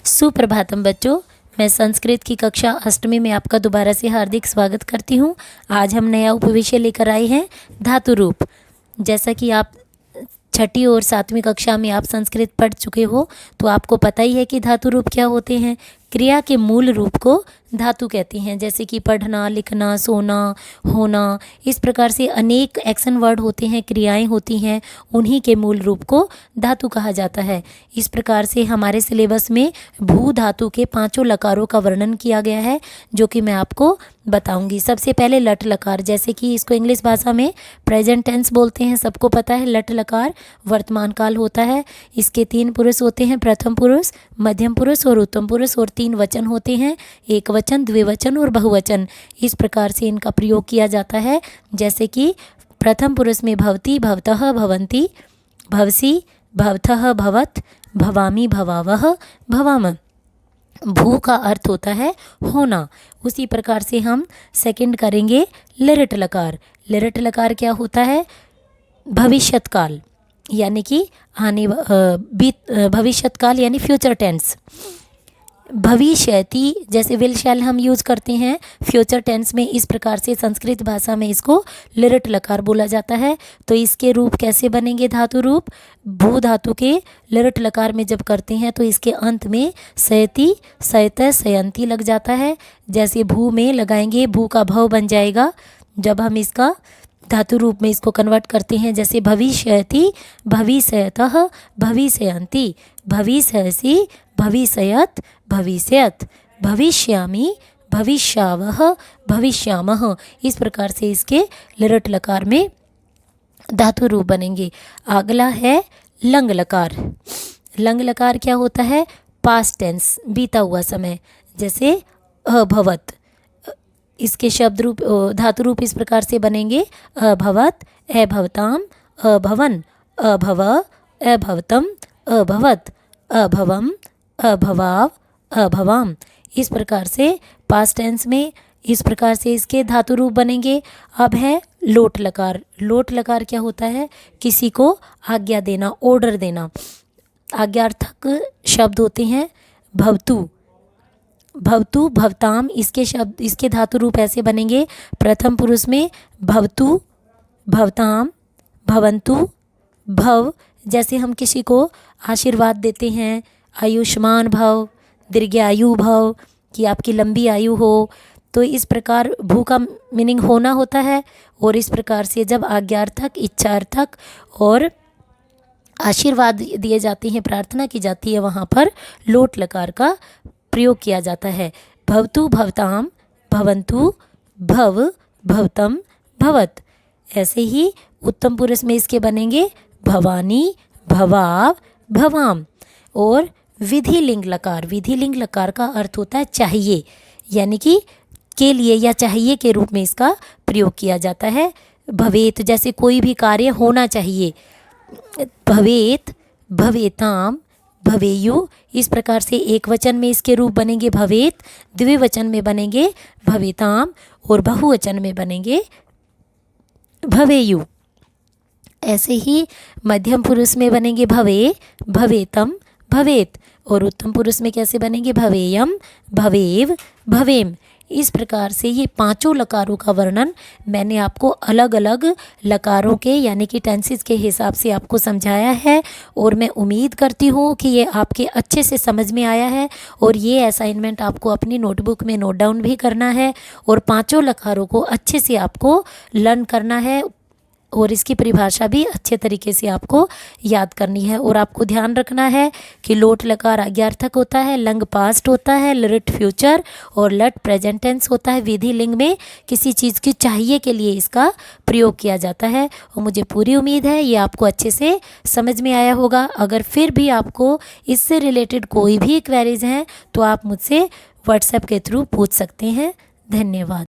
सुप्रभातम बच्चों, मैं संस्कृत की कक्षा अष्टमी में आपका दोबारा से हार्दिक स्वागत करती हूँ। आज हम नया उपविषय लेकर आए हैं धातु रूप। जैसा कि आप छठी और सातवीं कक्षा में आप संस्कृत पढ़ चुके हो तो आपको पता ही है कि धातु रूप क्या होते हैं। क्रिया के मूल रूप को धातु कहते हैं, जैसे कि पढ़ना, लिखना, सोना, होना। इस प्रकार से अनेक एक्शन वर्ड होते हैं, क्रियाएं होती हैं, उन्हीं के मूल रूप को धातु कहा जाता है। इस प्रकार से हमारे सिलेबस में भू धातु के 5 लकारों का वर्णन किया गया है, जो कि मैं आपको बताऊंगी। सबसे पहले लट लकार, जैसे कि इसको इंग्लिश भाषा में प्रेजेंट टेंस बोलते हैं, सबको पता है। लट लकार वर्तमान काल होता है। इसके 3 पुरुष होते हैं, प्रथम पुरुष, मध्यम पुरुष और उत्तम पुरुष, और 3 वचन होते हैं, एक वचन, द्विवचन और बहुवचन। इस प्रकार से इनका प्रयोग किया जाता है। जैसे कि प्रथम पुरुष में भवती, भवतः, भवन्ति, भवसी, भवथः, भवत, भवामी, भवावह, भवाम। भू का अर्थ होता है होना। उसी प्रकार से हम सेकंड करेंगे लिरट लकार। लिरट लकार क्या होता है? भविष्यत काल, यानी कि भविष्यत काल यानी फ्यूचर टेंस। भविष्यति जैसे विल शैल हम यूज़ करते हैं फ्यूचर टेंस में, इस प्रकार से संस्कृत भाषा में इसको लिरट लकार बोला जाता है। तो इसके रूप कैसे बनेंगे? धातु रूप भू धातु के लिरट लकार में जब करते हैं तो इसके अंत में सयति, सयत, सयंती लग जाता है। जैसे भू में लगाएंगे, भू का भव बन जाएगा। जब हम इसका धातु रूप में इसको कन्वर्ट करते हैं, जैसे भविष्यति, भविष्यतः, भविष्यन्ति, भविष्यसि, भविष्यत, भविष्यत, भविष्यामि, भविष्यावह, भविष्यामः। इस प्रकार से इसके लिरट लकार में धातु रूप बनेंगे। अगला है लंग लकार। लंग लकार क्या होता है? पास्ट टेंस, बीता हुआ समय। जैसे अभवत, इसके शब्द रूप धातु रूप इस प्रकार से बनेंगे, अभवत, अभवताम, अभवन, अभव, अभवतम, अभवत, अभवम, अभवाव, अभवाम। इस प्रकार से पास्ट टेंस में इस प्रकार से इसके धातु रूप बनेंगे। अब है लोट लकार। लोट लकार क्या होता है? किसी को आज्ञा देना, ऑर्डर देना। आज्ञार्थक शब्द होते हैं भवतु, भवतु, भवताम। इसके धातु रूप ऐसे बनेंगे। प्रथम पुरुष में भवतु, भवताम, भवन्तु, भव। जैसे हम किसी को आशीर्वाद देते हैं, आयुष्मान भव, दीर्घायु भव, कि आपकी लंबी आयु हो। तो इस प्रकार भू का मीनिंग होना होता है। और इस प्रकार से जब आज्ञार्थक, इच्छार्थक और आशीर्वाद दिए जाते हैं, प्रार्थना की जाती है, वहाँ पर लोट लकार का प्रयोग किया जाता है। भवतु, भवताम, भवन्तु, भव, भवतम, भवत। ऐसे ही उत्तम पुरुष में इसके बनेंगे भवानी, भवाव, भवाम। और विधि लिंग लकार। विधि लिंग लकार का अर्थ होता है चाहिए, यानी कि के लिए या चाहिए के रूप में इसका प्रयोग किया जाता है। भवेत, जैसे कोई भी कार्य होना चाहिए। भवेत, भवेताम, भवेयु। इस प्रकार से एक वचन में इसके रूप बनेंगे भवेत, द्विवचन में बनेंगे भवेताम और बहुवचन में बनेंगे भवेयु। ऐसे ही मध्यम पुरुष में बनेंगे भवे, भवेतम, भवेत। और उत्तम पुरुष में कैसे बनेंगे? भवेयम, भवेव, भवेम। इस प्रकार से ये 5 लकारों का वर्णन मैंने आपको अलग अलग लकारों के यानी कि टेंसेस के हिसाब से आपको समझाया है। और मैं उम्मीद करती हूँ कि ये आपके अच्छे से समझ में आया है। और ये असाइनमेंट आपको अपनी नोटबुक में नोट डाउन भी करना है और 5 लकारों को अच्छे से आपको लर्न करना है और इसकी परिभाषा भी अच्छे तरीके से आपको याद करनी है। और आपको ध्यान रखना है कि लोट लकार आज्ञार्थक होता है, लंग पास्ट होता है, लिरट फ्यूचर और लट प्रेजेंट टेंस होता है। विधि लिंग में किसी चीज़ की चाहिए के लिए इसका प्रयोग किया जाता है। और मुझे पूरी उम्मीद है ये आपको अच्छे से समझ में आया होगा। अगर फिर भी आपको इससे रिलेटेड कोई भी क्वेरीज हैं तो आप मुझसे व्हाट्सएप के थ्रू पूछ सकते हैं। धन्यवाद।